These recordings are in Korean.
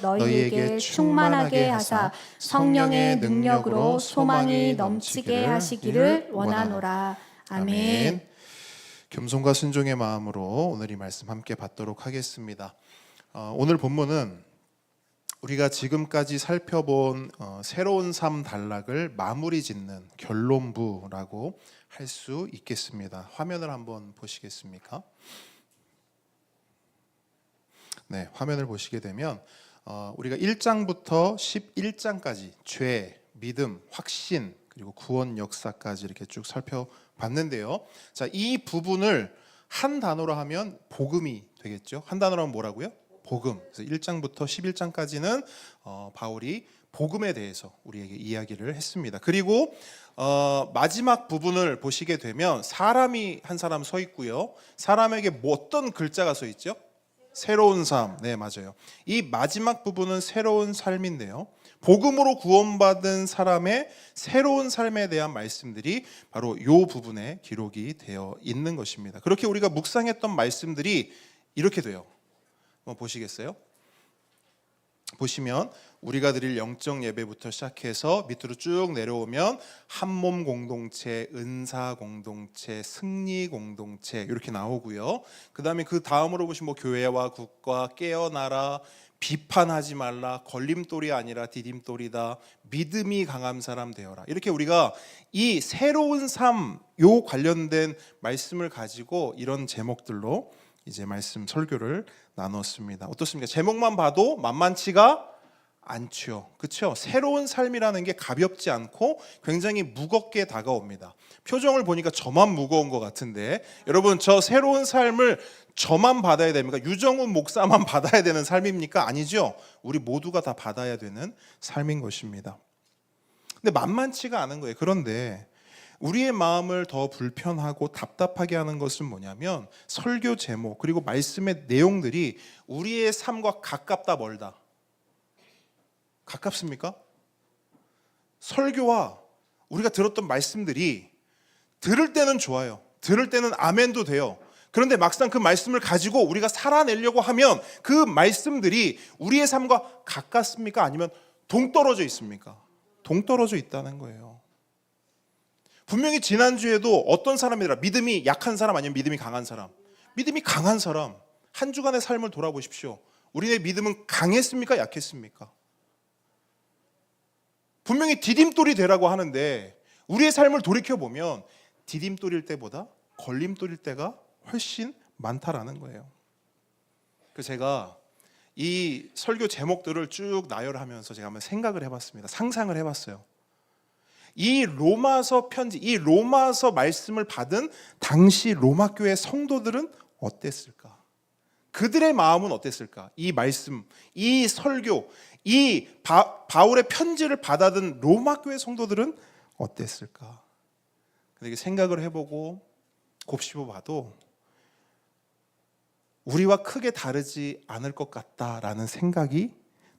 너희에게 충만하게 하사 성령의 능력으로 소망이 넘치게 하시기를 원하노라. 아멘. 겸손과 순종의 마음으로 오늘 이 말씀 함께 받도록 하겠습니다. 오늘 본문은 우리가 지금까지 살펴본 새로운 삶 단락을 마무리 짓는 결론부라고 할 수 있겠습니다. 화면을 한번 보시겠습니까? 네, 화면을 보시게 되면 우리가 1장부터 11장까지 죄, 믿음, 확신, 그리고 구원 역사까지 이렇게 쭉 살펴봤는데요. 자, 이 부분을 한 단어로 하면 복음이 되겠죠. 한 단어로 하면 뭐라고요? 복음. 그래서 1장부터 11장까지는 바울이 복음에 대해서 우리에게 이야기를 했습니다. 그리고 마지막 부분을 보시게 되면 사람이 한 사람 서 있고요. 사람에게 뭐 어떤 글자가 서 있죠? 새로운 삶. 네, 맞아요. 이 마지막 부분은 새로운 삶인데요. 복음으로 구원받은 사람의 새로운 삶에 대한 말씀들이 바로 이 부분에 기록이 되어 있는 것입니다. 그렇게 우리가 묵상했던 말씀들이 이렇게 돼요. 한번 보시겠어요? 보시면 우리가 드릴 영적 예배부터 시작해서 밑으로 쭉 내려오면 한몸 공동체, 은사 공동체, 승리 공동체 이렇게 나오고요. 그다음에 그 다음으로 보시면 뭐 교회와 국가, 깨어나라, 비판하지 말라, 걸림돌이 아니라 디딤돌이다, 믿음이 강한 사람 되어라. 이렇게 우리가 이 새로운 삶 요 관련된 말씀을 가지고 이런 제목들로 이제 말씀 설교를 나눴습니다. 어떻습니까? 제목만 봐도 만만치가 않죠. 그렇죠? 새로운 삶이라는 게 가볍지 않고 굉장히 무겁게 다가옵니다. 표정을 보니까 저만 무거운 것 같은데 여러분, 저 새로운 삶을 저만 받아야 됩니까? 유정훈 목사만 받아야 되는 삶입니까? 아니죠. 우리 모두가 다 받아야 되는 삶인 것입니다. 근데 만만치가 않은 거예요. 그런데 우리의 마음을 더 불편하고 답답하게 하는 것은 뭐냐면 설교 제목 그리고 말씀의 내용들이 우리의 삶과 가깝다 멀다. 가깝습니까? 설교와 우리가 들었던 말씀들이 들을 때는 좋아요. 들을 때는 아멘도 돼요. 그런데 막상 그 말씀을 가지고 우리가 살아내려고 하면 그 말씀들이 우리의 삶과 가깝습니까? 아니면 동떨어져 있습니까? 동떨어져 있다는 거예요. 분명히 지난주에도 어떤 사람이더라? 믿음이 약한 사람 아니면 믿음이 강한 사람? 믿음이 강한 사람. 한 주간의 삶을 돌아보십시오. 우리의 믿음은 강했습니까? 약했습니까? 분명히 디딤돌이 되라고 하는데 우리의 삶을 돌이켜보면 디딤돌일 때보다 걸림돌일 때가 훨씬 많다라는 거예요. 그래서 제가 이 설교 제목들을 쭉 나열하면서 제가 한번 생각을 해봤습니다. 상상을 해봤어요. 이 로마서 편지, 이 로마서 말씀을 받은 당시 로마 교회 성도들은 어땠을까? 그들의 마음은 어땠을까? 이 말씀, 이 설교, 이 바울의 편지를 받아든 로마 교회 성도들은 어땠을까? 근데 생각을 해보고 곱씹어봐도 우리와 크게 다르지 않을 것 같다라는 생각이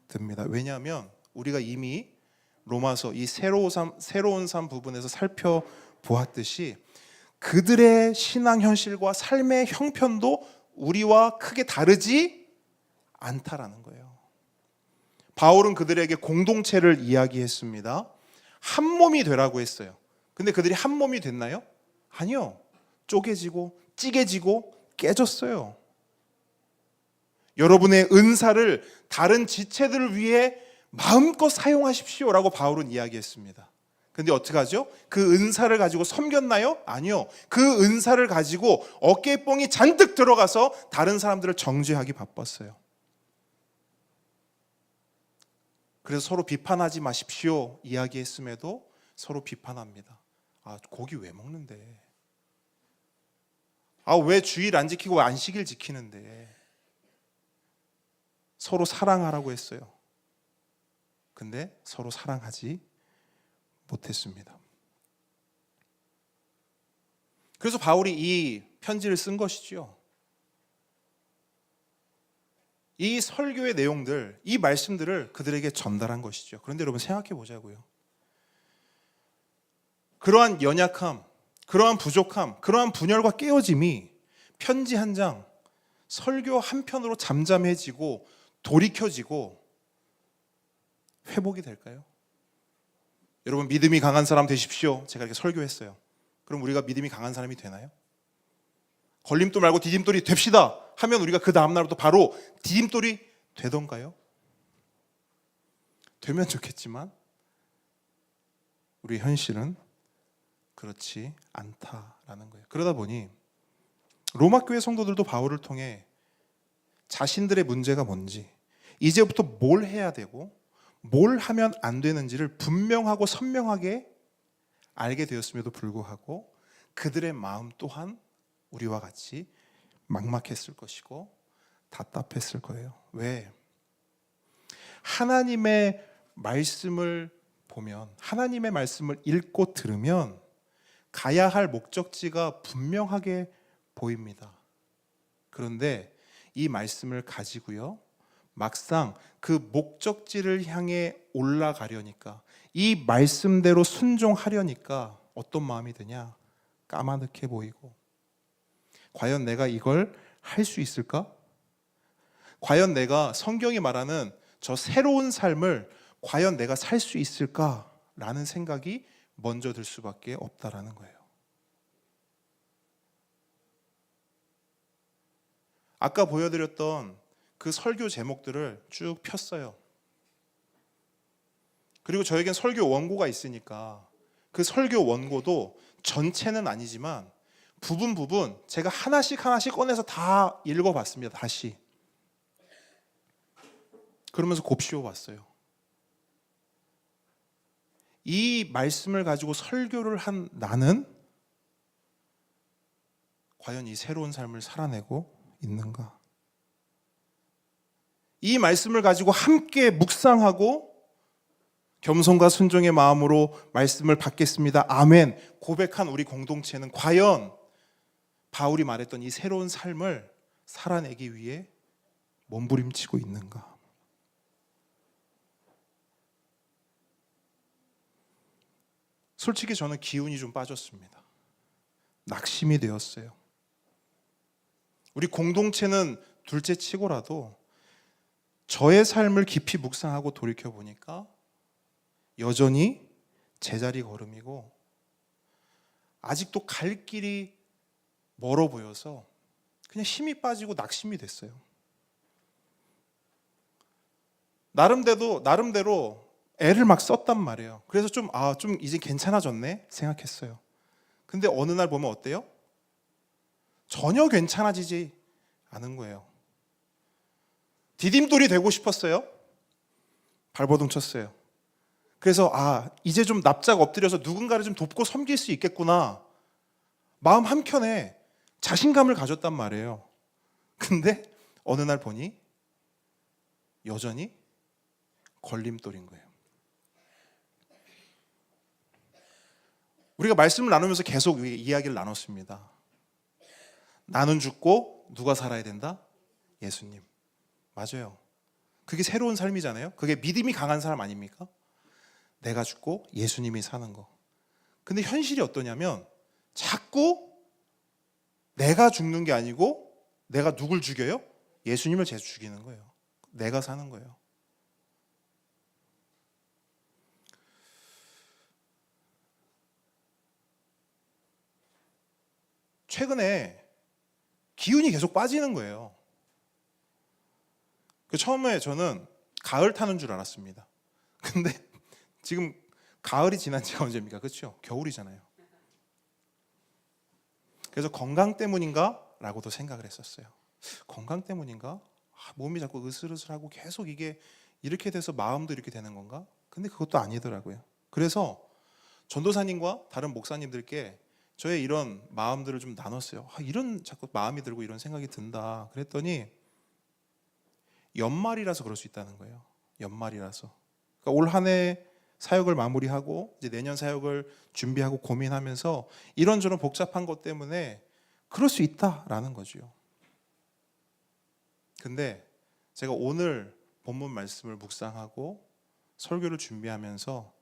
듭니다. 왜냐하면 우리가 이미 로마서 이 새로운 삶 부분에서 살펴보았듯이 그들의 신앙 현실과 삶의 형편도 우리와 크게 다르지 않다라는 거예요. 바울은 그들에게 공동체를 이야기했습니다. 한 몸이 되라고 했어요. 근데 그들이 한 몸이 됐나요? 아니요. 쪼개지고 찌개지고 깨졌어요. 여러분의 은사를 다른 지체들을 위해 마음껏 사용하십시오라고 바울은 이야기했습니다. 근데 어떡하죠? 그 은사를 가지고 섬겼나요? 아니요. 그 은사를 가지고 어깨에 뽕이 잔뜩 들어가서 다른 사람들을 정죄하기 바빴어요. 그래서 서로 비판하지 마십시오 이야기했음에도 서로 비판합니다. 아, 고기 왜 먹는데? 아, 왜 주일 안 지키고 안식일 지키는데? 서로 사랑하라고 했어요. 근데 서로 사랑하지 못했습니다. 그래서 바울이 이 편지를 쓴 것이죠. 이 설교의 내용들, 이 말씀들을 그들에게 전달한 것이죠. 그런데 여러분 생각해 보자고요. 그러한 연약함, 그러한 부족함, 그러한 분열과 깨어짐이 편지 한 장, 설교 한 편으로 잠잠해지고 돌이켜지고 회복이 될까요? 여러분, 믿음이 강한 사람 되십시오. 제가 이렇게 설교했어요. 그럼 우리가 믿음이 강한 사람이 되나요? 걸림돌 말고 디딤돌이 됩시다 하면 우리가 그 다음날부터 바로 디딤돌이 되던가요? 되면 좋겠지만 우리 현실은 그렇지 않다라는 거예요. 그러다 보니 로마 교회 성도들도 바울을 통해 자신들의 문제가 뭔지, 이제부터 뭘 해야 되고 뭘 하면 안 되는지를 분명하고 선명하게 알게 되었음에도 불구하고 그들의 마음 또한 우리와 같이 막막했을 것이고 답답했을 거예요. 왜? 하나님의 말씀을 보면, 하나님의 말씀을 읽고 들으면 가야 할 목적지가 분명하게 보입니다. 그런데 이 말씀을 가지고요, 막상 그 목적지를 향해 올라가려니까, 이 말씀대로 순종하려니까 어떤 마음이 드냐? 까마득해 보이고, 과연 내가 이걸 할 수 있을까? 과연 내가 성경이 말하는 저 새로운 삶을 과연 내가 살 수 있을까라는 생각이 먼저 들 수밖에 없다라는 거예요. 아까 보여드렸던 그 설교 제목들을 쭉 폈어요. 그리고 저에겐 설교 원고가 있으니까 그 설교 원고도 전체는 아니지만 부분 제가 하나씩 꺼내서 다 읽어봤습니다. 다시. 그러면서 곱씹어봤어요. 이 말씀을 가지고 설교를 한 나는 과연 이 새로운 삶을 살아내고 있는가? 이 말씀을 가지고 함께 묵상하고 겸손과 순종의 마음으로 말씀을 받겠습니다. 아멘. 고백한 우리 공동체는 과연 바울이 말했던 이 새로운 삶을 살아내기 위해 몸부림치고 있는가? 솔직히 저는 기운이 좀 빠졌습니다. 낙심이 되었어요. 우리 공동체는 둘째 치고라도 저의 삶을 깊이 묵상하고 돌이켜보니까 여전히 제자리 걸음이고 아직도 갈 길이 멀어 보여서 그냥 힘이 빠지고 낙심이 됐어요. 나름대로 애를 막 썼단 말이에요. 그래서 좀 이제 괜찮아졌네 생각했어요. 근데 어느 날 보면 어때요? 전혀 괜찮아지지 않은 거예요. 디딤돌이 되고 싶었어요. 발버둥 쳤어요. 그래서 이제 좀 납작 엎드려서 누군가를 좀 돕고 섬길 수 있겠구나. 마음 한켠에 자신감을 가졌단 말이에요. 근데 어느 날 보니 여전히 걸림돌인 거예요. 우리가 말씀을 나누면서 계속 이야기를 나눴습니다. 나는 죽고 누가 살아야 된다? 예수님. 맞아요. 그게 새로운 삶이잖아요. 그게 믿음이 강한 사람 아닙니까? 내가 죽고 예수님이 사는 거. 근데 현실이 어떠냐면 자꾸 내가 죽는 게 아니고 내가 누굴 죽여요? 예수님을 계속 죽이는 거예요. 내가 사는 거예요. 최근에 기운이 계속 빠지는 거예요. 처음에 저는 가을 타는 줄 알았습니다. 근데 지금 가을이 지난 지가 언제입니까? 그렇죠? 겨울이잖아요. 그래서 건강 때문인가? 라고도 생각을 했었어요. 건강 때문인가? 몸이 자꾸 으슬으슬하고 계속 이게 이렇게 돼서 마음도 이렇게 되는 건가? 근데 그것도 아니더라고요. 그래서 전도사님과 다른 목사님들께 저의 이런 마음들을 좀 나눴어요. 이런 자꾸 마음이 들고 이런 생각이 든다. 그랬더니 연말이라서 그럴 수 있다는 거예요. 연말이라서. 그러니까 올 한 해 사역을 마무리하고 이제 내년 사역을 준비하고 고민하면서 이런저런 복잡한 것 때문에 그럴 수 있다라는 거죠. 근데 제가 오늘 본문 말씀을 묵상하고 설교를 준비하면서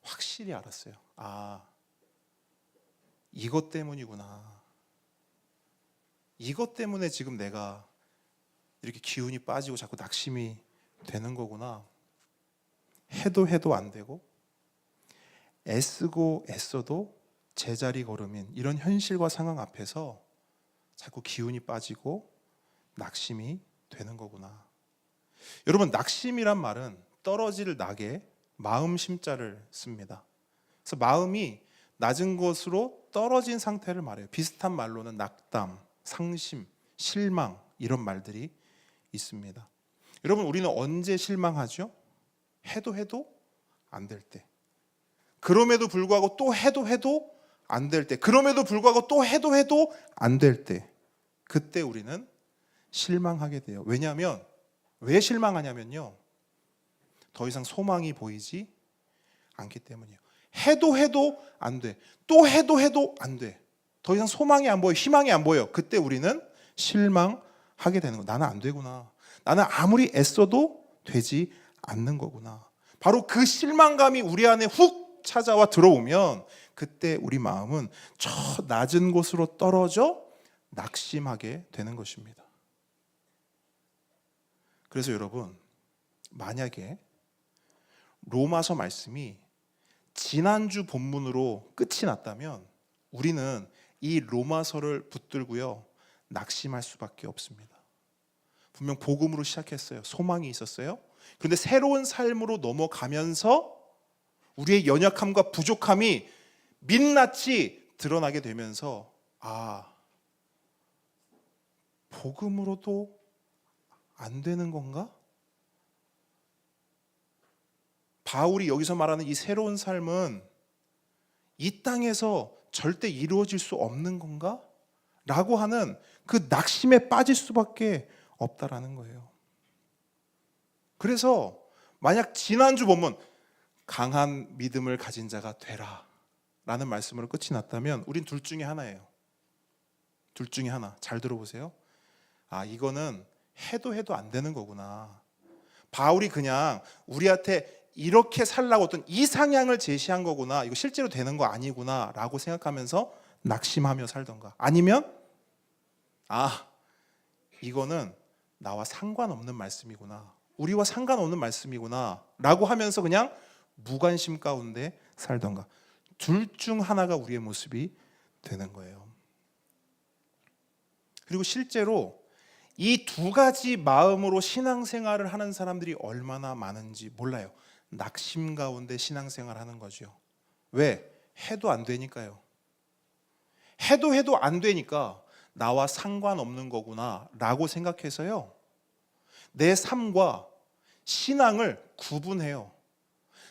확실히 알았어요. 이것 때문이구나. 이것 때문에 지금 내가 이렇게 기운이 빠지고 자꾸 낙심이 되는 거구나. 해도 안 되고 애쓰고 애써도 제자리 걸음인 이런 현실과 상황 앞에서 자꾸 기운이 빠지고 낙심이 되는 거구나. 여러분, 낙심이란 말은 떨어질 낙에 마음 심자를 씁니다. 그래서 마음이 낮은 곳으로 떨어진 상태를 말해요. 비슷한 말로는 낙담, 상심, 실망 이런 말들이 있습니다. 여러분, 우리는 언제 실망하죠? 해도 안 될 때. 그럼에도 불구하고 또 해도 안 될 때. 그럼에도 불구하고 또 해도 안 될 때. 그때 우리는 실망하게 돼요. 왜냐하면 왜 실망하냐면요, 더 이상 소망이 보이지 않기 때문이에요. 해도 안 돼. 또 해도 안 돼. 더 이상 소망이 안 보여. 희망이 안 보여. 그때 우리는 실망하게 되는 거예요. 나는 안 되구나. 나는 아무리 애써도 되지 않는 거구나. 바로 그 실망감이 우리 안에 훅 찾아와 들어오면 그때 우리 마음은 저 낮은 곳으로 떨어져 낙심하게 되는 것입니다. 그래서 여러분, 만약에 로마서 말씀이 지난주 본문으로 끝이 났다면 우리는 이 로마서를 붙들고요 낙심할 수밖에 없습니다. 분명 복음으로 시작했어요. 소망이 있었어요. 그런데 새로운 삶으로 넘어가면서 우리의 연약함과 부족함이 민낯이 드러나게 되면서 복음으로도 안 되는 건가? 바울이 여기서 말하는 이 새로운 삶은 이 땅에서 절대 이루어질 수 없는 건가? 라고 하는 그 낙심에 빠질 수밖에 없다라는 거예요. 그래서 만약 지난주 본문 강한 믿음을 가진 자가 되라 라는 말씀으로 끝이 났다면 우린 둘 중에 하나예요. 둘 중에 하나. 잘 들어보세요. 이거는 해도 안 되는 거구나. 바울이 그냥 우리한테 이렇게 살라고 어떤 이상향을 제시한 거구나. 이거 실제로 되는 거 아니구나 라고 생각하면서 낙심하며 살던가. 아니면 이거는 나와 상관없는 말씀이구나. 우리와 상관없는 말씀이구나 라고 하면서 그냥 무관심 가운데 살던가. 둘 중 하나가 우리의 모습이 되는 거예요. 그리고 실제로 이 두 가지 마음으로 신앙생활을 하는 사람들이 얼마나 많은지 몰라요. 낙심 가운데 신앙생활 하는 거죠. 왜? 해도 안 되니까요. 해도 안 되니까 나와 상관없는 거구나 라고 생각해서요 내 삶과 신앙을 구분해요.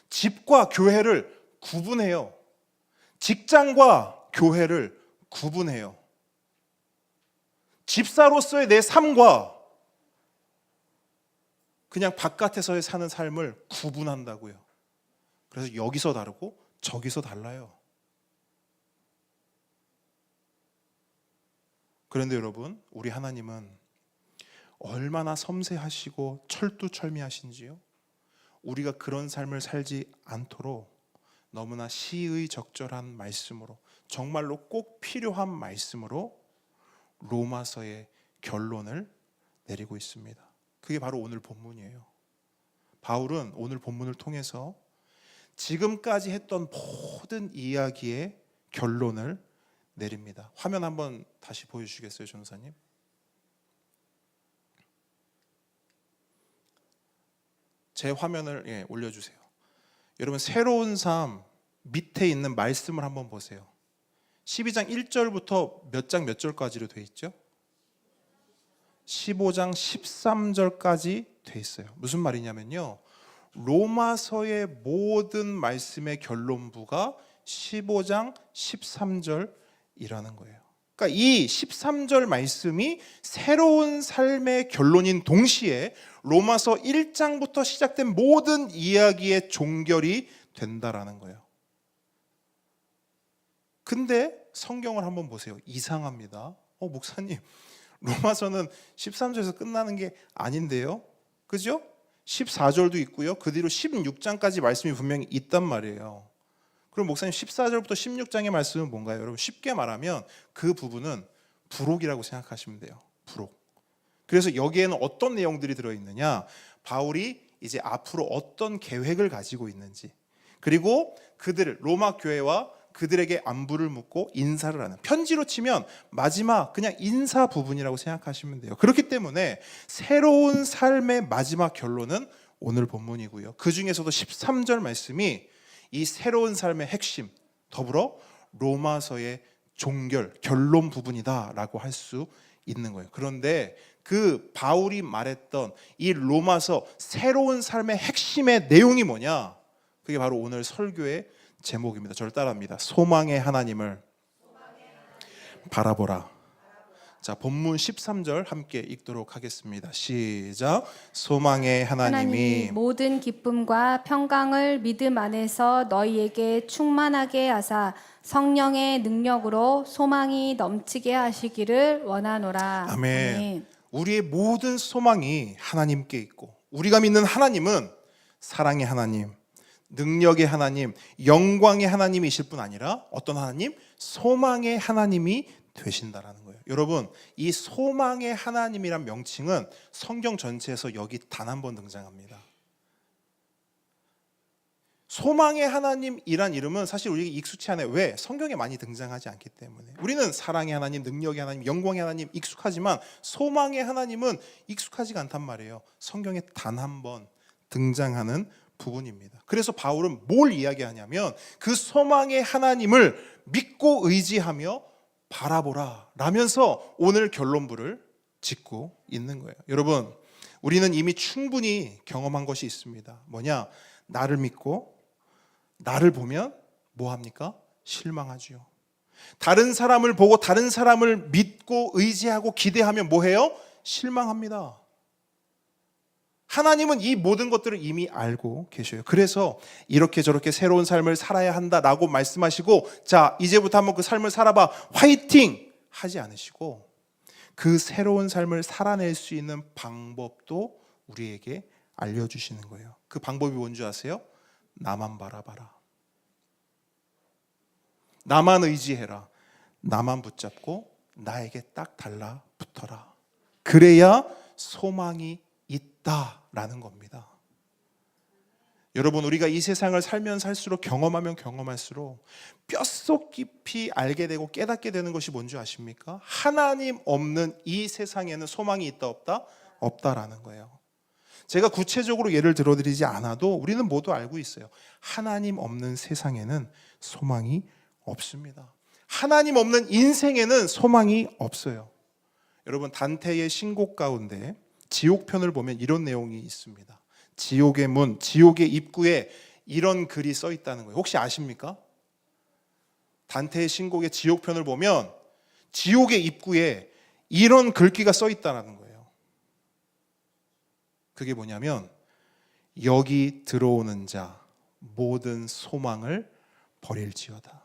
집과 교회를 구분해요. 직장과 교회를 구분해요. 집사로서의 내 삶과 그냥 바깥에서의 사는 삶을 구분한다고요. 그래서 여기서 다르고 저기서 달라요. 그런데 여러분, 우리 하나님은 얼마나 섬세하시고 철두철미하신지요. 우리가 그런 삶을 살지 않도록 너무나 시의적절한 말씀으로, 정말로 꼭 필요한 말씀으로 로마서의 결론을 내리고 있습니다. 그게 바로 오늘 본문이에요. 바울은 오늘 본문을 통해서 지금까지 했던 모든 이야기의 결론을 내립니다. 화면 한번 다시 보여주시겠어요, 전사님? 제 화면을 올려주세요. 여러분, 새로운 삶 밑에 있는 말씀을 한번 보세요. 12장 1절부터 몇 장 몇 절까지로 돼 있죠? 15장 13절까지 돼 있어요. 무슨 말이냐면요, 로마서의 모든 말씀의 결론부가 15장 13절이라는 거예요. 그러니까 이 13절 말씀이 새로운 삶의 결론인 동시에 로마서 1장부터 시작된 모든 이야기의 종결이 된다라는 거예요. 근데 성경을 한번 보세요. 이상합니다. 목사님, 로마서는 13절에서 끝나는 게 아닌데요? 그죠? 14절도 있고요. 그 뒤로 16장까지 말씀이 분명히 있단 말이에요. 그럼 목사님, 14절부터 16장의 말씀은 뭔가요? 여러분, 쉽게 말하면 그 부분은 부록이라고 생각하시면 돼요. 부록. 그래서 여기에는 어떤 내용들이 들어있느냐? 바울이 이제 앞으로 어떤 계획을 가지고 있는지, 그리고 그들을 로마 교회와 그들에게 안부를 묻고 인사를 하는, 편지로 치면 마지막 그냥 인사 부분이라고 생각하시면 돼요. 그렇기 때문에 새로운 삶의 마지막 결론은 오늘 본문이고요. 그 중에서도 13절 말씀이 이 새로운 삶의 핵심, 더불어 로마서의 종결, 결론 부분이다라고 할 수 있는 거예요. 그런데 그 바울이 말했던 이 로마서 새로운 삶의 핵심의 내용이 뭐냐? 그게 바로 오늘 설교의 제목입니다. 저를 따라합니다. 소망의 하나님을 바라보라. 자, 본문 13절 함께 읽도록 하겠습니다. 시작. 소망의 하나님이 모든 기쁨과 평강을 믿음 안에서 너희에게 충만하게 하사 성령의 능력으로 소망이 넘치게 하시기를 원하노라. 아멘. 우리의 모든 소망이 하나님께 있고, 우리가 믿는 하나님은 사랑의 하나님, 능력의 하나님, 영광의 하나님이실 뿐 아니라 어떤 하나님? 소망의 하나님이 되신다라는 거예요. 여러분, 이 소망의 하나님이란 명칭은 성경 전체에서 여기 단 한 번 등장합니다. 소망의 하나님이란 이름은 사실 우리에게 익숙치 않아요. 왜? 성경에 많이 등장하지 않기 때문에. 우리는 사랑의 하나님, 능력의 하나님, 영광의 하나님 익숙하지만 소망의 하나님은 익숙하지가 않단 말이에요. 성경에 단 한 번 등장하는 부분입니다. 그래서 바울은 뭘 이야기하냐면 그 소망의 하나님을 믿고 의지하며 바라보라 라면서 오늘 결론부를 짓고 있는 거예요. 여러분, 우리는 이미 충분히 경험한 것이 있습니다. 뭐냐? 나를 믿고 나를 보면 뭐 합니까? 실망하지요. 다른 사람을 보고 다른 사람을 믿고 의지하고 기대하면 뭐 해요? 실망합니다. 하나님은 이 모든 것들을 이미 알고 계셔요. 그래서 이렇게 저렇게 새로운 삶을 살아야 한다라고 말씀하시고, 자, 이제부터 한번 그 삶을 살아봐, 화이팅! 하지 않으시고 그 새로운 삶을 살아낼 수 있는 방법도 우리에게 알려주시는 거예요. 그 방법이 뭔지 아세요? 나만 바라봐라. 나만 의지해라. 나만 붙잡고 나에게 딱 달라붙어라. 그래야 소망이 있다라는 겁니다. 여러분, 우리가 이 세상을 살면 살수록 경험하면 경험할수록 뼛속 깊이 알게 되고 깨닫게 되는 것이 뭔지 아십니까? 하나님 없는 이 세상에는 소망이 있다 없다? 없다라는 거예요. 제가 구체적으로 예를 들어드리지 않아도 우리는 모두 알고 있어요. 하나님 없는 세상에는 소망이 없습니다. 하나님 없는 인생에는 소망이 없어요. 여러분, 단테의 신곡 가운데 지옥편을 보면 이런 내용이 있습니다. 지옥의 문, 지옥의 입구에 이런 글이 써 있다는 거예요. 혹시 아십니까? 단테의 신곡의 지옥편을 보면 지옥의 입구에 이런 글귀가 써 있다는 거예요. 그게 뭐냐면, 여기 들어오는 자 모든 소망을 버릴지어다.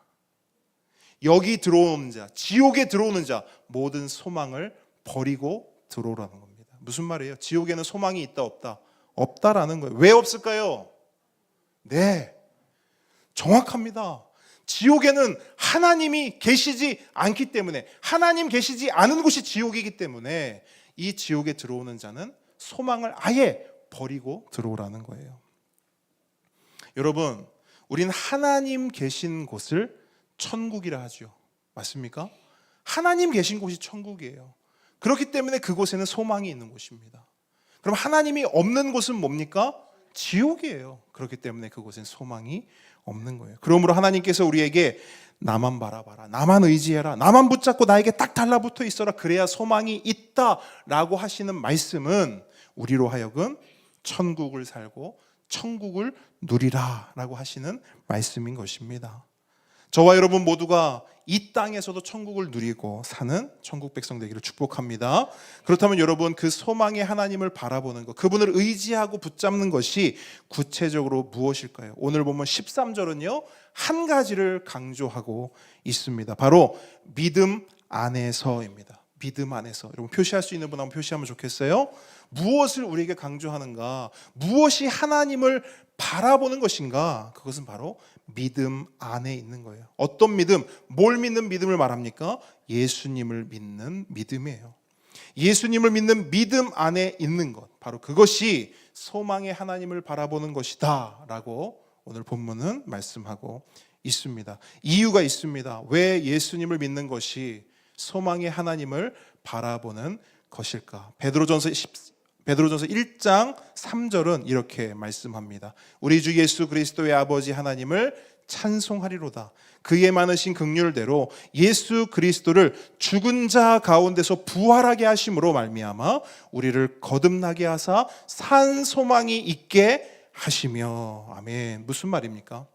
여기 들어오는 자, 지옥에 들어오는 자 모든 소망을 버리고 들어오라는 겁니다. 무슨 말이에요? 지옥에는 소망이 있다 없다? 없다라는 거예요. 왜 없을까요? 네, 정확합니다. 지옥에는 하나님이 계시지 않기 때문에, 하나님 계시지 않은 곳이 지옥이기 때문에 이 지옥에 들어오는 자는 소망을 아예 버리고 들어오라는 거예요. 여러분, 우린 하나님 계신 곳을 천국이라 하죠. 맞습니까? 하나님 계신 곳이 천국이에요. 그렇기 때문에 그곳에는 소망이 있는 곳입니다. 그럼 하나님이 없는 곳은 뭡니까? 지옥이에요. 그렇기 때문에 그곳엔 소망이 없는 거예요. 그러므로 하나님께서 우리에게 나만 바라봐라, 나만 의지해라, 나만 붙잡고 나에게 딱 달라붙어 있어라, 그래야 소망이 있다라고 하시는 말씀은 우리로 하여금 천국을 살고 천국을 누리라라고 하시는 말씀인 것입니다. 저와 여러분 모두가 이 땅에서도 천국을 누리고 사는 천국 백성 되기를 축복합니다. 그렇다면 여러분, 그 소망의 하나님을 바라보는 것, 그분을 의지하고 붙잡는 것이 구체적으로 무엇일까요? 오늘 보면 13절은요 한 가지를 강조하고 있습니다. 바로 믿음 안에서입니다. 믿음 안에서. 여러분, 표시할 수 있는 분 한번 표시하면 좋겠어요. 무엇을 우리에게 강조하는가? 무엇이 하나님을 바라보는 것인가? 그것은 바로 믿음 안에 있는 거예요. 어떤 믿음? 뭘 믿는 믿음을 말합니까? 예수님을 믿는 믿음이에요. 예수님을 믿는 믿음 안에 있는 것, 바로 그것이 소망의 하나님을 바라보는 것이다 라고 오늘 본문은 말씀하고 있습니다. 이유가 있습니다. 왜 예수님을 믿는 것이 소망의 하나님을 바라보는 것일까? 베드로전서 1장 3절은 이렇게 말씀합니다. 우리 주 예수 그리스도의 아버지 하나님을 찬송하리로다. 그의 많으신 긍휼대로 예수 그리스도를 죽은 자 가운데서 부활하게 하심으로 말미암아 우리를 거듭나게 하사 산 소망이 있게 하시며. 아멘. 무슨 말입니까?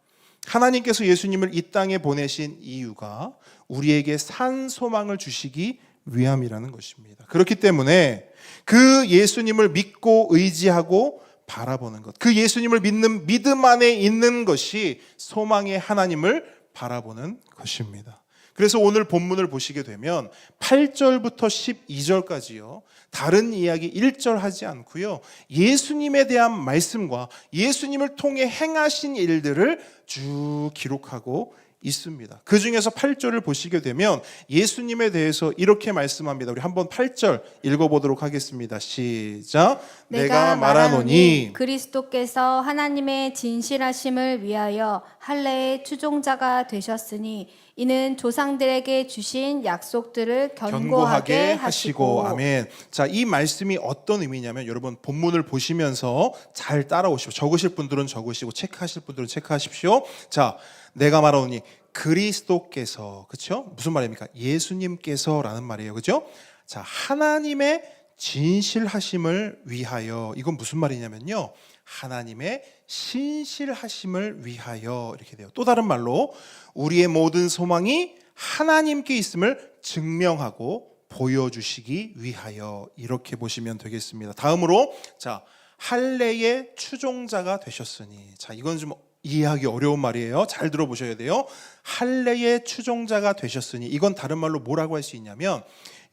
하나님께서 예수님을 이 땅에 보내신 이유가 우리에게 산 소망을 주시기 위함이라는 것입니다. 그렇기 때문에 그 예수님을 믿고 의지하고 바라보는 것, 그 예수님을 믿는 믿음 안에 있는 것이 소망의 하나님을 바라보는 것입니다. 그래서 오늘 본문을 보시게 되면 8절부터 12절까지요, 다른 이야기 1절 하지 않고요, 예수님에 대한 말씀과 예수님을 통해 행하신 일들을 쭉 기록하고 있습니다. 그 중에서 8절을 보시게 되면 예수님에 대해서 이렇게 말씀합니다. 우리 한번 8절 읽어보도록 하겠습니다. 시작. 내가 말하노니 그리스도께서 하나님의 진실하심을 위하여 할례의 추종자가 되셨으니 이는 조상들에게 주신 약속들을 견고하게 하시고. 아멘. 자, 이 말씀이 어떤 의미냐면, 여러분 본문을 보시면서 잘 따라오십시오. 적으실 분들은 적으시고 체크하실 분들은 체크하십시오. 자, 내가 말하노니 그리스도께서, 그렇죠? 무슨 말입니까? 예수님께서라는 말이에요. 그렇죠? 자, 하나님의 진실하심을 위하여. 이건 무슨 말이냐면요, 하나님의 신실하심을 위하여 이렇게 돼요. 또 다른 말로 우리의 모든 소망이 하나님께 있음을 증명하고 보여주시기 위하여, 이렇게 보시면 되겠습니다. 다음으로, 자, 할례의 추종자가 되셨으니. 자, 이건 좀 이해하기 어려운 말이에요. 잘 들어보셔야 돼요. 할례의 추종자가 되셨으니, 이건 다른 말로 뭐라고 할 수 있냐면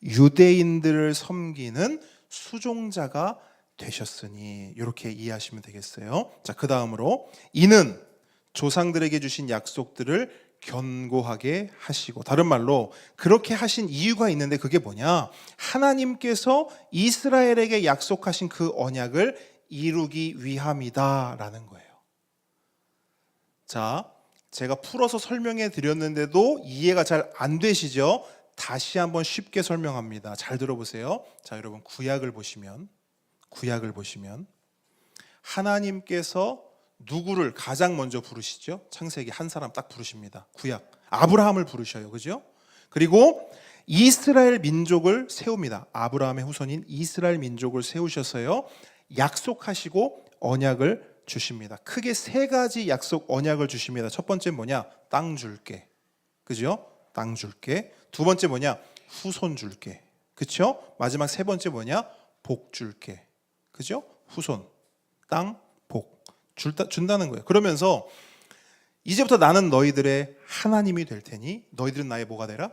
유대인들을 섬기는 수종자가 되셨으니, 이렇게 이해하시면 되겠어요. 자, 그 다음으로 이는 조상들에게 주신 약속들을 견고하게 하시고, 다른 말로 그렇게 하신 이유가 있는데 그게 뭐냐? 하나님께서 이스라엘에게 약속하신 그 언약을 이루기 위함이다라는 거예요. 자, 제가 풀어서 설명해 드렸는데도 이해가 잘 안 되시죠? 다시 한번 쉽게 설명합니다. 잘 들어보세요. 자, 여러분 구약을 보시면 하나님께서 누구를 가장 먼저 부르시죠? 창세기 한 사람 딱 부르십니다. 구약 아브라함을 부르셔요. 그죠? 그리고 이스라엘 민족을 세웁니다. 아브라함의 후손인 이스라엘 민족을 세우셔서요, 약속하시고 언약을 주십니다. 크게 세 가지 약속 언약을 주십니다. 첫 번째 뭐냐? 땅 줄게. 그죠? 땅 줄게. 두 번째 뭐냐? 후손 줄게. 그렇죠? 마지막 세 번째 뭐냐? 복 줄게. 그죠? 후손, 땅, 복 준다는 거예요. 그러면서 이제부터 나는 너희들의 하나님이 될 테니 너희들은 나의 뭐가 되라?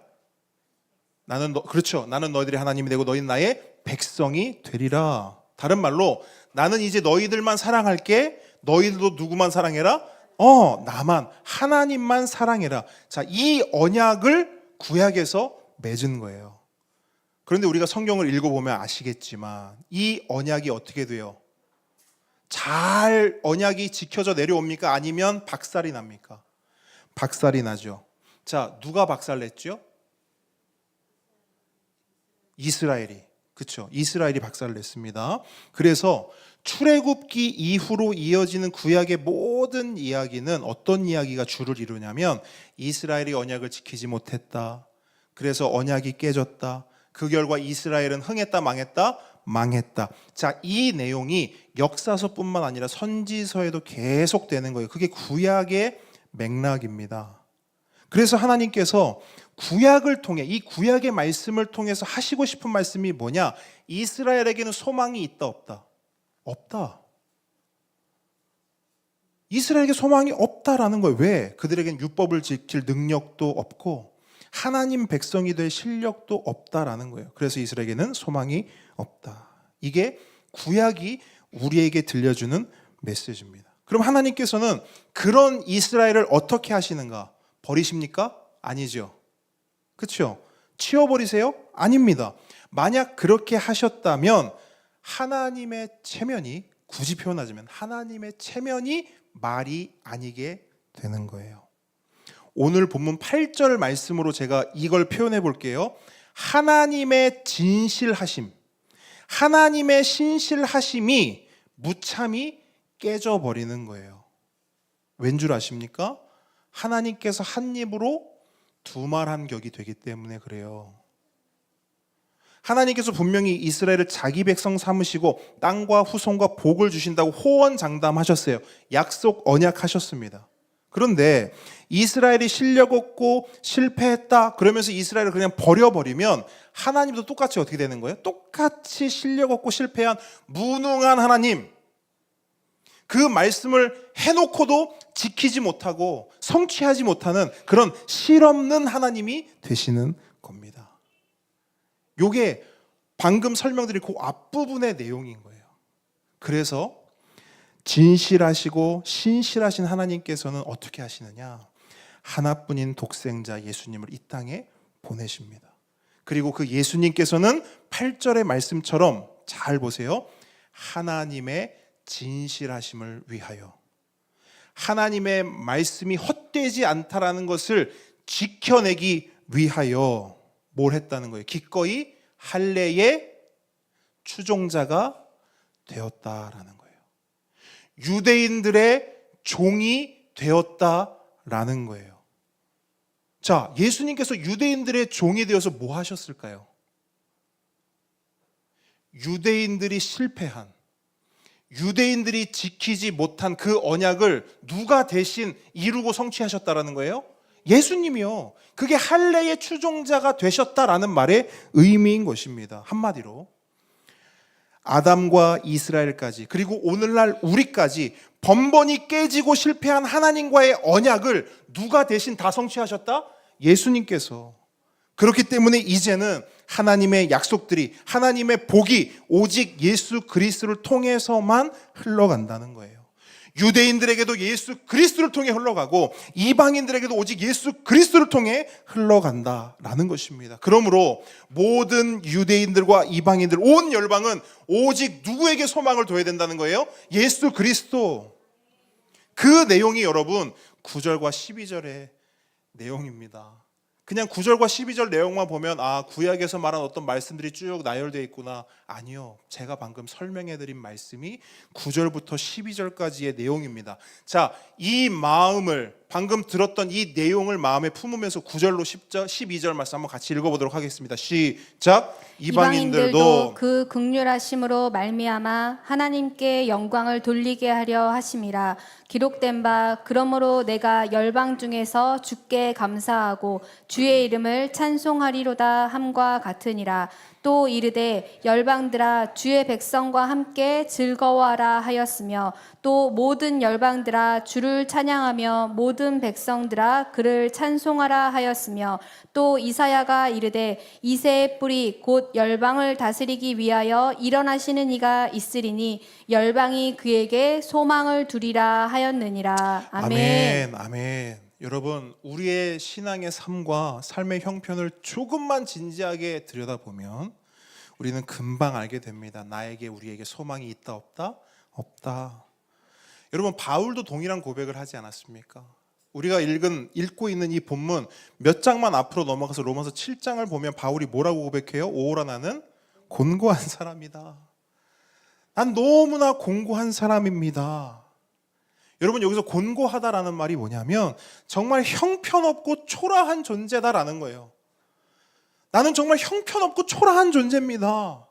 그렇죠. 나는 너희들의 하나님이 되고 너희는 나의 백성이 되리라. 다른 말로 나는 이제 너희들만 사랑할게. 너희들도 누구만 사랑해라? 나만, 하나님만 사랑해라. 자, 이 언약을 구약에서 맺은 거예요. 그런데 우리가 성경을 읽어보면 아시겠지만 이 언약이 어떻게 돼요? 잘 언약이 지켜져 내려옵니까? 아니면 박살이 납니까? 박살이 나죠. 자, 누가 박살냈죠? 이스라엘이. 그렇죠. 이스라엘이 박살을 냈습니다. 그래서 출애굽기 이후로 이어지는 구약의 모든 이야기는 어떤 이야기가 주를 이루냐면 이스라엘이 언약을 지키지 못했다. 그래서 언약이 깨졌다. 그 결과 이스라엘은 흥했다, 망했다, 망했다. 자, 이 내용이 역사서뿐만 아니라 선지서에도 계속되는 거예요. 그게 구약의 맥락입니다. 그래서 하나님께서 구약을 통해, 이 구약의 말씀을 통해서 하시고 싶은 말씀이 뭐냐? 이스라엘에게는 소망이 있다, 없다? 없다. 이스라엘에게 소망이 없다라는 거예요. 왜? 그들에겐 율법을 지킬 능력도 없고 하나님 백성이 될 실력도 없다라는 거예요. 그래서 이스라엘에게는 소망이 없다. 이게 구약이 우리에게 들려주는 메시지입니다. 그럼 하나님께서는 그런 이스라엘을 어떻게 하시는가? 버리십니까? 아니죠. 그렇죠? 치워버리세요? 아닙니다. 만약 그렇게 하셨다면 하나님의 체면이, 굳이 표현하자면 하나님의 체면이 말이 아니게 되는 거예요. 오늘 본문 8절 말씀으로 제가 이걸 표현해 볼게요. 하나님의 진실하심, 하나님의 신실하심이 무참히 깨져버리는 거예요. 왠 줄 아십니까? 하나님께서 한 입으로 두말한 격이 되기 때문에 그래요. 하나님께서 분명히 이스라엘을 자기 백성 삼으시고 땅과 후손과 복을 주신다고 호언장담하셨어요. 약속 언약하셨습니다. 그런데 이스라엘이 실력 없고 실패했다 그러면서 이스라엘을 그냥 버려버리면 하나님도 똑같이 어떻게 되는 거예요? 똑같이 실력 없고 실패한 무능한 하나님, 그 말씀을 해놓고도 지키지 못하고 성취하지 못하는 그런 실없는 하나님이 되시는 겁니다. 요게 방금 설명드린 그 앞부분의 내용인 거예요. 그래서 진실하시고 신실하신 하나님께서는 어떻게 하시느냐? 하나뿐인 독생자 예수님을 이 땅에 보내십니다. 그리고 그 예수님께서는 8절의 말씀처럼 잘 보세요. 하나님의 진실하심을 위하여, 하나님의 말씀이 헛되지 않다라는 것을 지켜내기 위하여 뭘 했다는 거예요? 기꺼이 할례의 추종자가 되었다라는 거예요. 유대인들의 종이 되었다라는 거예요. 자, 예수님께서 유대인들의 종이 되어서 뭐 하셨을까요? 유대인들이 실패한, 유대인들이 지키지 못한 그 언약을 누가 대신 이루고 성취하셨다라는 거예요? 예수님이요. 그게 할례의 추종자가 되셨다라는 말의 의미인 것입니다. 한마디로 아담과 이스라엘까지, 그리고 오늘날 우리까지 번번이 깨지고 실패한 하나님과의 언약을 누가 대신 다 성취하셨다? 예수님께서. 그렇기 때문에 이제는 하나님의 약속들이, 하나님의 복이 오직 예수 그리스도를 통해서만 흘러간다는 거예요. 유대인들에게도 예수 그리스도를 통해 흘러가고 이방인들에게도 오직 예수 그리스도를 통해 흘러간다라는 것입니다. 그러므로 모든 유대인들과 이방인들, 온 열방은 오직 누구에게 소망을 둬야 된다는 거예요? 예수 그리스도. 그 내용이 여러분 9절과 12절의 내용입니다. 그냥 9절과 12절 내용만 보면 구약에서 말한 어떤 말씀들이 쭉 나열되어 있구나. 아니요. 제가 방금 설명해드린 말씀이 9절부터 12절까지의 내용입니다. 자, 이 마음을, 방금 들었던 이 내용을 마음에 품으면서 9절로 10절, 12절 말씀 한번 같이 읽어보도록 하겠습니다. 시작. 이방인들도 그 긍휼하심으로 말미암아 하나님께 영광을 돌리게 하려 하심이라. 기록된 바 그러므로 내가 열방 중에서 주께 감사하고 주의 이름을 찬송하리로다 함과 같으니라. 또 이르되 열방들아 주의 백성과 함께 즐거워하라 하였으며 또 모든 열방들아 주를 찬양하며 모든 백성들아 그를 찬송하라 하였으며 또 이사야가 이르되 이새의 뿌리 곧 열방을 다스리기 위하여 일어나시는 이가 있으리니 열방이 그에게 소망을 두리라 하였느니라. 아멘. 아멘. 여러분, 우리의 신앙의 삶과 삶의 형편을 조금만 진지하게 들여다보면 우리는 금방 알게 됩니다. 나에게, 우리에게 소망이 있다 없다? 없다. 여러분, 바울도 동일한 고백을 하지 않았습니까? 우리가 읽고 있는 이 본문 몇 장만 앞으로 넘어가서 로마서 7장을 보면 바울이 뭐라고 고백해요? 오호라 나는 곤고한 사람이다. 난 너무나 공고한 사람입니다. 여러분, 여기서 곤고하다라는 말이 뭐냐면 정말 형편없고 초라한 존재다라는 거예요. 나는 정말 형편없고 초라한 존재입니다.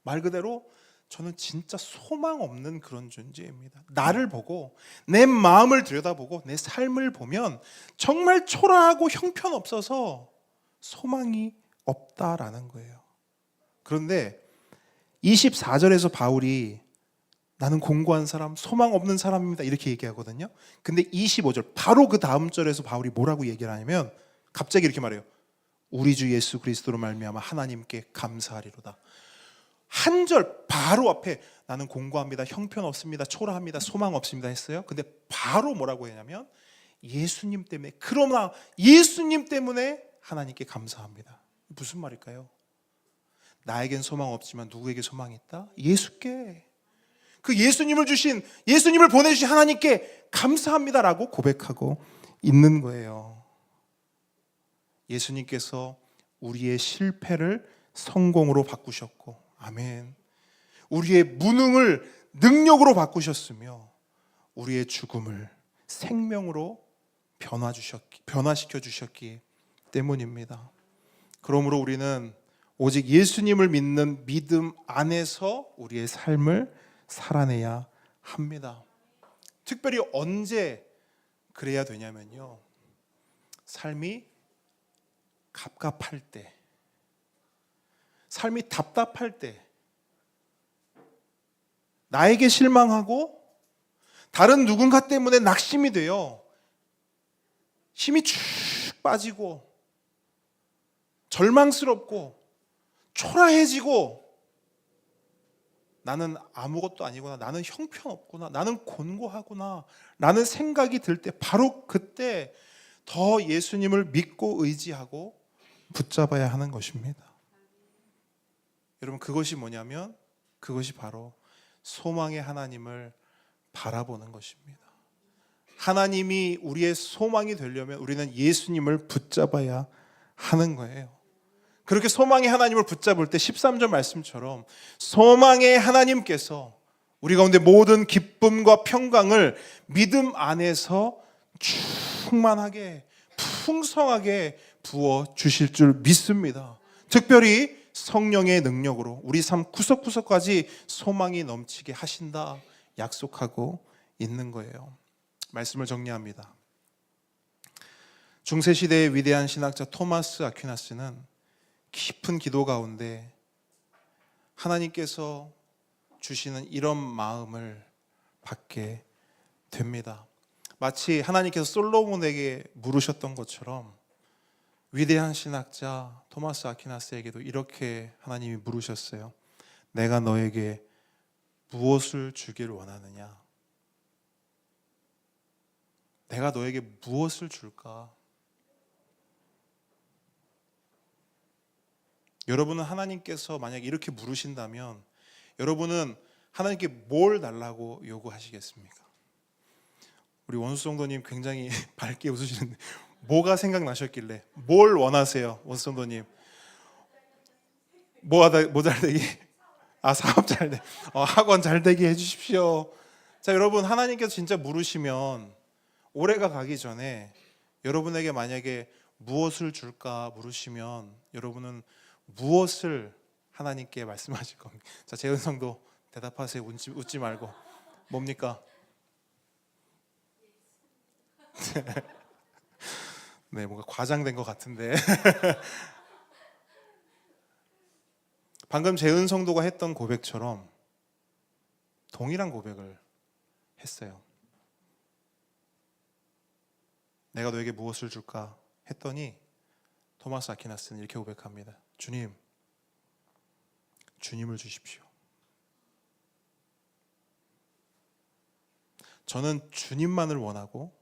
말 그대로 저는 진짜 소망 없는 그런 존재입니다. 나를 보고 내 마음을 들여다보고 내 삶을 보면 정말 초라하고 형편없어서 소망이 없다라는 거예요. 그런데 24절에서 바울이 나는 공고한 사람, 소망 없는 사람입니다 이렇게 얘기하거든요. 근데 25절 바로 그 다음 절에서 바울이 뭐라고 얘기를 하냐면 갑자기 이렇게 말해요. 우리 주 예수 그리스도로 말미암아 하나님께 감사하리로다. 한 절 바로 앞에 나는 공고합니다, 형편없습니다, 초라합니다, 소망 없습니다 했어요. 근데 바로 뭐라고 했냐면 예수님 때문에, 그러나 예수님 때문에 하나님께 감사합니다. 무슨 말일까요? 나에겐 소망 없지만 누구에게 소망이 있다? 예수께. 그 예수님을 보내주신 하나님께 감사합니다라고 고백하고 있는 거예요. 예수님께서 우리의 실패를 성공으로 바꾸셨고, 아멘. 우리의 무능을 능력으로 바꾸셨으며 우리의 죽음을 생명으로 변화시켜 주셨기 때문입니다. 그러므로 우리는 오직 예수님을 믿는 믿음 안에서 우리의 삶을 살아내야 합니다. 특별히 언제 그래야 되냐면요, 삶이 갑갑할 때, 삶이 답답할 때, 나에게 실망하고 다른 누군가 때문에 낙심이 되어 힘이 쭉 빠지고 절망스럽고 초라해지고 나는 아무것도 아니구나, 나는 형편없구나, 나는 곤고하구나 라는 생각이 들 때, 바로 그때 더 예수님을 믿고 의지하고 붙잡아야 하는 것입니다. 여러분, 그것이 뭐냐면 그것이 바로 소망의 하나님을 바라보는 것입니다. 하나님이 우리의 소망이 되려면 우리는 예수님을 붙잡아야 하는 거예요. 그렇게 소망의 하나님을 붙잡을 때 13절 말씀처럼 소망의 하나님께서 우리 가운데 모든 기쁨과 평강을 믿음 안에서 충만하게 풍성하게 부어 주실 줄 믿습니다. 특별히 성령의 능력으로 우리 삶 구석구석까지 소망이 넘치게 하신다 약속하고 있는 거예요. 말씀을 정리합니다. 중세시대의 위대한 신학자 토마스 아퀴나스는 깊은 기도 가운데 하나님께서 주시는 이런 마음을 받게 됩니다. 마치 하나님께서 솔로몬에게 물으셨던 것처럼 위대한 신학자 토마스 아퀴나스에게도 이렇게 하나님이 물으셨어요. 내가 너에게 무엇을 주기를 원하느냐? 내가 너에게 무엇을 줄까? 여러분은 하나님께서 만약 이렇게 물으신다면 여러분은 하나님께 뭘 달라고 요구하시겠습니까? 우리 원수 성도님 굉장히 밝게 웃으시는데 뭐가 생각나셨길래 뭘 원하세요? 원수 성도님 뭐 잘되기? 사업 잘되 학원 잘되게 해주십시오. 자, 여러분, 하나님께서 진짜 물으시면 올해가 가기 전에 여러분에게 만약에 무엇을 줄까 물으시면 여러분은 무엇을 하나님께 말씀하실 겁니다. 자, 재은 성도 대답하세요. 웃지 말고. 뭡니까? 네, 뭔가 과장된 것 같은데. 방금 재은 성도가 했던 고백처럼 동일한 고백을 했어요. 내가 너에게 무엇을 줄까 했더니 토마스 아퀴나스는 이렇게 고백합니다. 주님, 주님을 주십시오. 저는 주님만을 원하고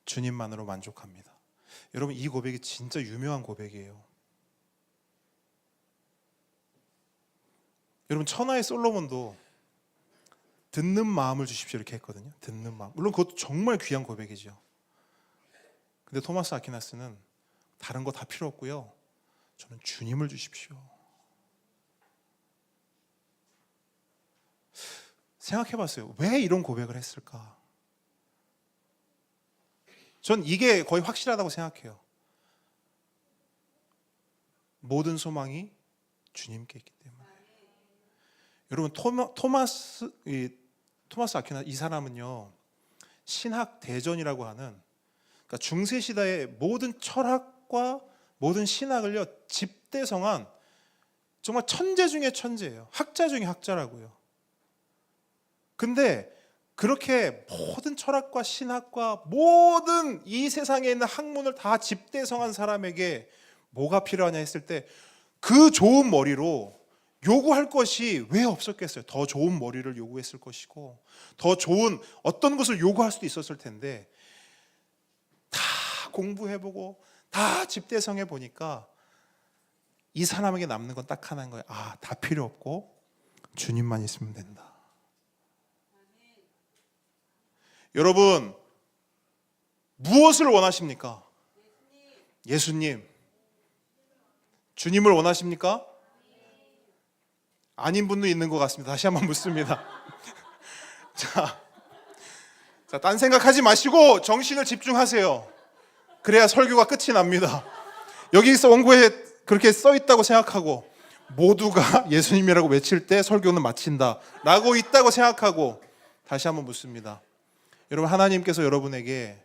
주님만으로 만족합니다. 여러분, 이 고백이 진짜 유명한 고백이에요. 여러분, 천하의 솔로몬도 듣는 마음을 주십시오 이렇게 했거든요. 듣는 마음. 물론 그것도 정말 귀한 고백이죠. 근데 토마스 아퀴나스는 다른 거 다 필요 없고요, 저는 주님을 주십시오. 생각해봤어요. 왜 이런 고백을 했을까? 전 이게 거의 확실하다고 생각해요. 모든 소망이 주님께 있기 때문에. 여러분, 토마스 아퀴나 이 사람은요, 신학 대전이라고 하는, 그러니까 중세 시대의 모든 철학과 모든 신학을요 집대성한 정말 천재 중에 천재예요. 학자 중에 학자라고요. 근데 그렇게 모든 철학과 신학과 모든 이 세상에 있는 학문을 다 집대성한 사람에게 뭐가 필요하냐 했을 때 그 좋은 머리로 요구할 것이 왜 없었겠어요? 더 좋은 머리를 요구했을 것이고 더 좋은 어떤 것을 요구할 수도 있었을 텐데 다 공부해보고 다 집대성해 보니까 이 사람에게 남는 건 딱 하나인 거예요. 아, 다 필요 없고 주님만 있으면 된다. 여러분, 무엇을 원하십니까? 예수님. 주님을 원하십니까? 아닌 분도 있는 것 같습니다. 다시 한번 묻습니다. 자, 딴 생각하지 마시고 정신을 집중하세요. 그래야 설교가 끝이 납니다. 여기서 원고에 그렇게 써 있다고 생각하고 모두가 예수님이라고 외칠 때 설교는 마친다 라고 있다고 생각하고 다시 한번 묻습니다. 여러분, 하나님께서 여러분에게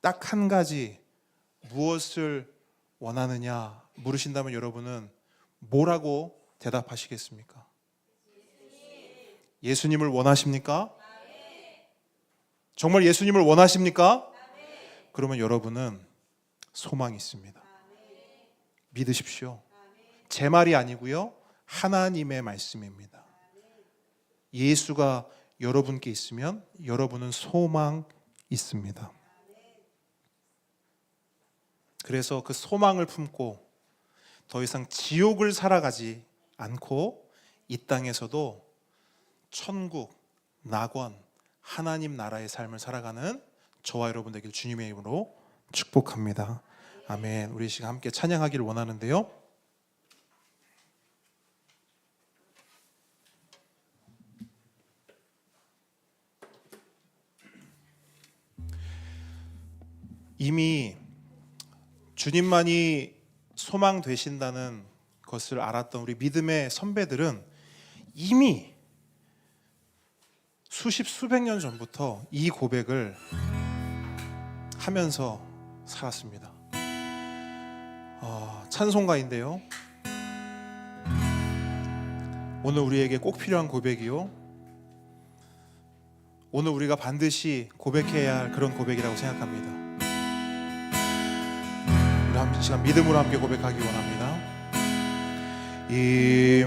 딱 한 가지 무엇을 원하느냐 물으신다면 여러분은 뭐라고 대답하시겠습니까? 예수님을 원하십니까? 정말 예수님을 원하십니까? 그러면 여러분은 소망이 있습니다. 믿으십시오. 제 말이 아니고요, 하나님의 말씀입니다. 예수가 여러분께 있으면 여러분은 소망 있습니다. 그래서 그 소망을 품고 더 이상 지옥을 살아가지 않고 이 땅에서도 천국, 낙원, 하나님 나라의 삶을 살아가는 저와 여러분 되길 주님의 이름으로 축복합니다. 아멘. 우리 이 시간 함께 찬양하기를 원하는데요. 이미 주님만이 소망 되신다는 것을 알았던 우리 믿음의 선배들은 이미 수백 년 전부터 이 고백을 하면서 살았습니다. 찬송가인데요. 오늘 우리에게 꼭 필요한 고백이요. 오늘 우리가 반드시 고백해야 할 그런 고백이라고 생각합니다. 우리 한 시간 믿음으로 함께 고백하기 원합니다. 이